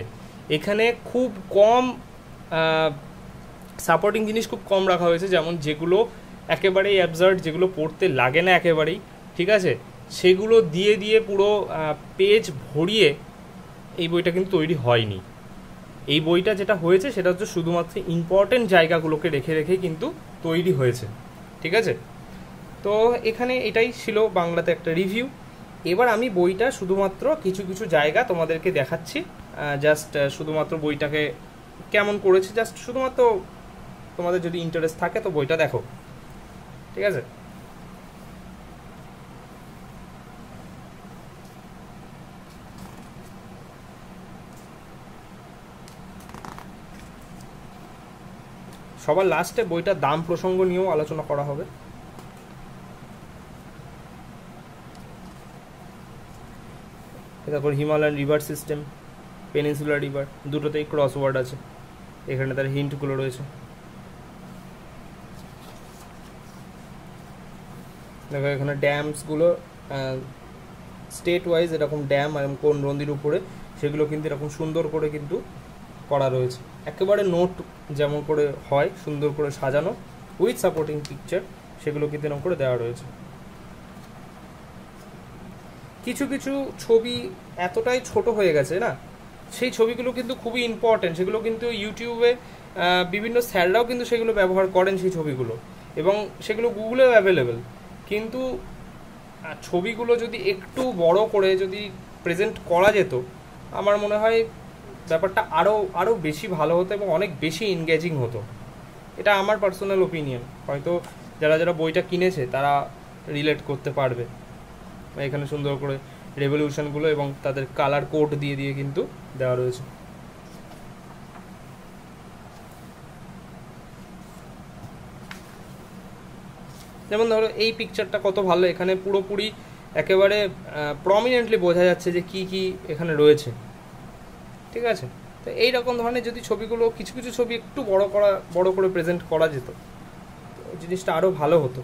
এখানে খুব কম সাপোর্টিং জিনিস খুব কম রাখা হয়েছে, যেমন যেগুলো একেবারেই অ্যাবসার্ড, যেগুলো পড়তে লাগে না একেবারেই, ঠিক আছে, সেগুলো দিয়ে দিয়ে পুরো পেজ ভরিয়ে এই বইটা কিন্তু তৈরি হয়নি। এই বইটা যেটা হয়েছে সেটা হচ্ছে শুধুমাত্র ইম্পর্টেন্ট জায়গাগুলোকে রেখে রেখেই কিন্তু তৈরি হয়েছে। ঠিক আছে? তো এখানে এটাই ছিল বাংলাতে একটা রিভিউ। এবার আমি বইটা শুধুমাত্র কিছু কিছু জায়গা তোমাদেরকে দেখাচ্ছি, জাস্ট শুধুমাত্র বইটাকে কেমন করেছে, জাস্ট শুধুমাত্র তোমাদের যদি ইন্টারেস্ট থাকে তো বইটা দেখো। ঠিক আছে। সবার লাস্টে বইটার দাম প্রসঙ্গ নিয়েও আলোচনা করা হবে। তারপর Himalayan river system, peninsular river, দুটোতেই ক্রসওয়ার্ড আছে, এখানে তার হিন্টগুলো রয়েছে। দেখো এখানে ড্যামসগুলো স্টেট ওয়াইজ এরকম ড্যাম কোন নদীর উপরে, সেগুলো কিন্তু এরকম সুন্দর করে কিন্তু করা রয়েছে, একেবারে নোট যেমন করে হয় সুন্দর করে সাজানো উইথ সাপোর্টিং পিকচার, সেগুলো কিন্তু এরকম করে দেওয়া রয়েছে। কিছু কিছু ছবি এতটাই ছোট হয়ে গেছে না, সেই ছবিগুলো কিন্তু খুবই ইম্পর্টেন্ট, সেগুলো কিন্তু ইউটিউবে বিভিন্ন স্যাররাও কিন্তু সেগুলো ব্যবহার করেন সেই ছবিগুলো, এবং সেগুলো গুগলেও অ্যাভেলেবেল। কিন্তু ছবিগুলো যদি একটু বড় করে যদি প্রেজেন্ট করা যেত, আমার মনে হয় ব্যাপারটা আরও বেশি ভালো হতো এবং অনেক বেশি এনগেজিং হতো। এটা আমার পার্সোনাল ওপিনিয়ন, হয়তো যারা যারা বইটা কিনেছে তারা রিলেট করতে পারবে। এখানে সুন্দর করে রেভলিউশনগুলো এবং তাদের কালার কোড দিয়ে দিয়ে কিন্তু দেওয়া রয়েছে। যেমন ধরো এই পিকচারটা কত ভালো, এখানে পুরোপুরি একেবারে প্রমিনেন্টলি বোঝা যাচ্ছে যে কি কি এখানে রয়েছে, ঠিক আছে। তো এইরকম ধরনের যদি ছবিগুলো, কিছু কিছু ছবি একটু বড় করে প্রেজেন্ট করা যেত, জিনিসটা আরও ভালো হতো।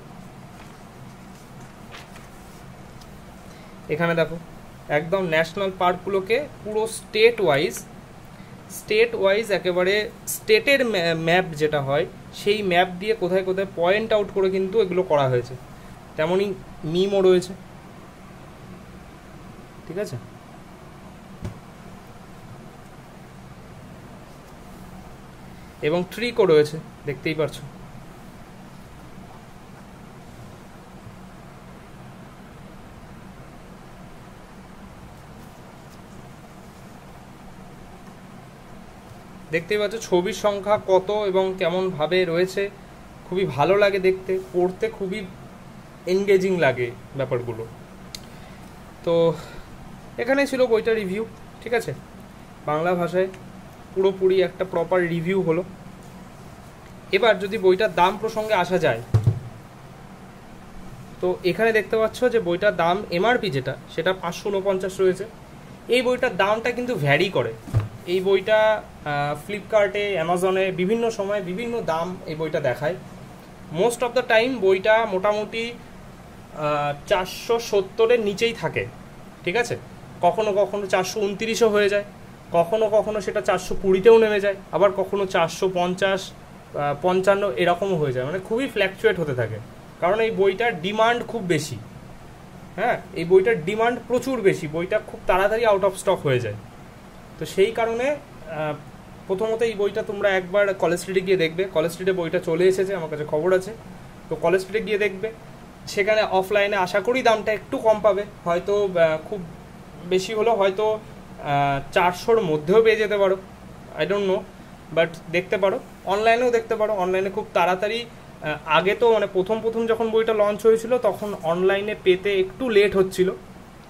এখানে দেখো একদম ন্যাশনাল পার্কগুলোকে পুরো স্টেট ওয়াইজ একেবারে স্টেটের ম্যাপ যেটা হয় সেই ম্যাপ দিয়ে কোথায় কোথায় পয়েন্ট আউট করে কিন্তু এগুলো করা হয়েছে। তেমনই মিমও রয়েছে, ঠিক আছে। এবং ট্রিকও রয়েছে, দেখতেই পারছো। দেখতেই পাচ্ছ ছবির সংখ্যা কত এবং কেমনভাবে রয়েছে, খুবই ভালো লাগে দেখতে, পড়তে খুবই এনগেজিং লাগে ব্যাপারগুলো। তো এখানে ছিল বইটা রিভিউ, ঠিক আছে, বাংলা ভাষায় পুরোপুরি একটা প্রপার রিভিউ হলো। এবার যদি বইটার দাম প্রসঙ্গে আসা যায়, তো এখানে দেখতে পাচ্ছ যে বইটার দাম এমআরপি যেটা, সেটা 549 রয়েছে। এই বইটার দামটা কিন্তু ভ্যারি করে। এই বইটা ফ্লিপকার্টে, অ্যামাজনে বিভিন্ন সময় বিভিন্ন দাম এই বইটা দেখায়। মোস্ট অফ দ্য টাইম বইটা মোটামুটি 470-এর নিচেই থাকে, ঠিক আছে। কখনো কখনো 429ও হয়ে যায়, কখনো কখনো সেটা 420-তেও নেমে যায়, আবার কখনো 450, 55 এরকমও হয়ে যায়, মানে খুবই ফ্ল্যাকচুয়েট হতে থাকে, কারণ এই বইটার ডিমান্ড খুব বেশি। হ্যাঁ, এই বইটার ডিমান্ড প্রচুর বেশি, বইটা খুব তাড়াতাড়ি আউট অফ স্টক হয়ে যায়। তো সেই কারণে প্রথমত এই বইটা তোমরা একবার কলেজ স্ট্রিটে গিয়ে দেখবে। কলেজ স্ট্রিটে বইটা চলে এসেছে, আমার কাছে খবর আছে। তো কলেজ স্ট্রিটে গিয়ে দেখবে, সেখানে অফলাইনে আশা করি দামটা একটু কম পাবে, হয়তো খুব বেশি হলো হয়তো 400-র মধ্যেও পেয়ে যেতে পারো, আই ডোন্ট নো, বাট দেখতে পারো। অনলাইনেও দেখতে পারো, অনলাইনে খুব তাড়াতাড়ি, আগে তো মানে প্রথম যখন বইটা লঞ্চ হয়েছিল তখন অনলাইনে পেতে একটু লেট হচ্ছিল,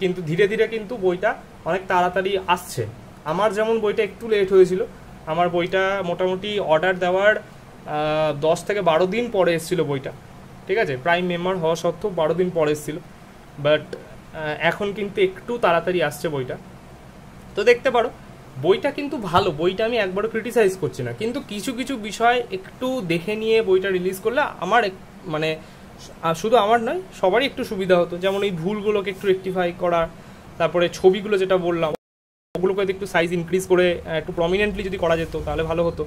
কিন্তু ধীরে ধীরে কিন্তু বইটা অনেক তাড়াতাড়ি আসছে। আমার যেমন বইটা একটু লেট হয়েছিল, আমার বইটা মোটামুটি অর্ডার দেওয়ার 10 থেকে 12 দিন পরে এসেছিলো বইটা, ঠিক আছে, প্রাইম মেম্বার হওয়া সত্ত্বেও 12 দিন পরে এসেছিলো, বাট এখন কিন্তু একটু তাড়াতাড়ি আসছে বইটা। তো দেখতে পারো, বইটা কিন্তু ভালো, বইটা আমি একবারও ক্রিটিসাইজ করছি না, কিন্তু কিছু কিছু বিষয় একটু দেখে নিয়ে বইটা রিলিজ করলে আমার মানে শুধু আমার নয় সবারই একটু সুবিধা হতো। যেমন এই ভুলগুলোকে একটু রেকটিফাই করা, তারপরে ছবিগুলো যেটা বললাম ওগুলোকে একটু সাইজ ইনক্রিজ করে একটু প্রমিনেন্টলি যদি করা যেত তাহলে ভালো হতো।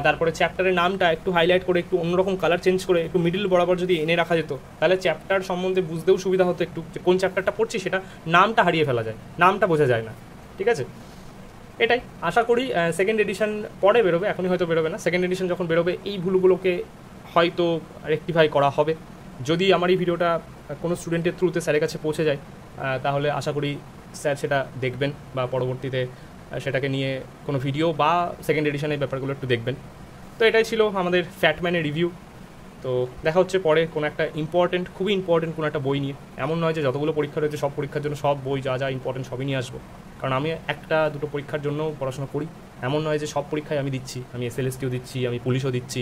তারপরে চ্যাপ্টারের নামটা একটু হাইলাইট করে একটু অন্যরকম কালার চেঞ্জ করে একটু মিডিল বরাবর যদি এনে রাখা যেত, তাহলে চ্যাপ্টার সম্বন্ধে বুঝতেও সুবিধা হতো একটু, যে কোন চ্যাপ্টারটা পড়ছি সেটা নামটা হারিয়ে ফেলা যায়, নামটা বোঝা যায় না, ঠিক আছে। এটাই আশা করি সেকেন্ড এডিশন পরে বেরোবে, এখনই হয়তো বেরোবে না, সেকেন্ড এডিশন যখন বেরোবে এই ভুলগুলোকে হয়তো রেকটিফাই করা হবে। যদি আমার এই ভিডিওটা কোনো স্টুডেন্টের থ্রুতে স্যারের কাছে পৌঁছে যায়, তাহলে আশা করি স্যার সেটা দেখবেন বা পরবর্তীতে সেটাকে নিয়ে কোনো ভিডিও বা সেকেন্ড এডিশনের ব্যাপারগুলো একটু দেখবেন। তো এটাই ছিল আমাদের ফ্যাটম্যানের রিভিউ। তো দেখা হচ্ছে পরে কোনো একটা খুবই ইম্পর্টেন্ট কোনো একটা বই নিয়ে। এমন নয় যে যতগুলো পরীক্ষা রয়েছে সব পরীক্ষার জন্য সব বই যা যা ইম্পর্টেন্ট সবই নিয়ে আসবো, কারণ আমি একটা দুটো পরীক্ষার জন্য পড়াশোনা করি। এমন নয় যে সব পরীক্ষায় আমি দিচ্ছি, আমি এসএলএসটিও দিচ্ছি, আমি পুলিশও দিচ্ছি,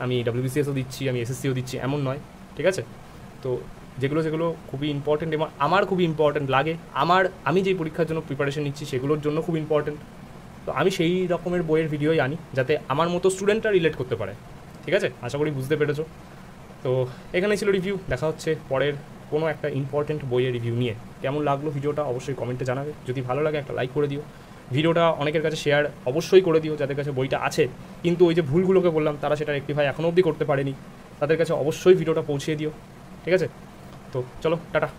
আমি ডাব্লিউবিসিএসও দিচ্ছি, আমি এসএসসিও দিচ্ছি, এমন নয়, ঠিক আছে? তো যেগুলো খুবই ইম্পর্টেন্ট এবং আমার খুবই ইম্পর্টেন্ট লাগে, আমি যেই পরীক্ষার জন্য প্রিপারেশন নিচ্ছি সেগুলোর জন্য খুব ইম্পর্টেন্ট, তো আমি সেই রকমের বইয়ের ভিডিওই আনি যাতে আমার মতো স্টুডেন্টরা রিলেট করতে পারে। ঠিক আছে, আশা করি বুঝতে পেরেছো। তো এখানেই ছিল রিভিউ, দেখা হচ্ছে পরের কোনো একটা ইম্পর্টেন্ট বইয়ের রিভিউ নিয়ে। কেমন লাগলো ভিডিওটা অবশ্যই কমেন্টে জানাবে, যদি ভালো লাগে একটা লাইক করে দিও, ভিডিওটা অনেকের কাছে শেয়ার অবশ্যই করে দিও যাদের কাছে বইটা আছে কিন্তু ওই যে ভুলগুলোকে বললাম তারা সেটা রেকটিফাই এখনও অবধি করতে পারেনি, তাদের কাছে অবশ্যই ভিডিওটা পৌঁছে দিও। ঠিক আছে, তো চলো টাটা।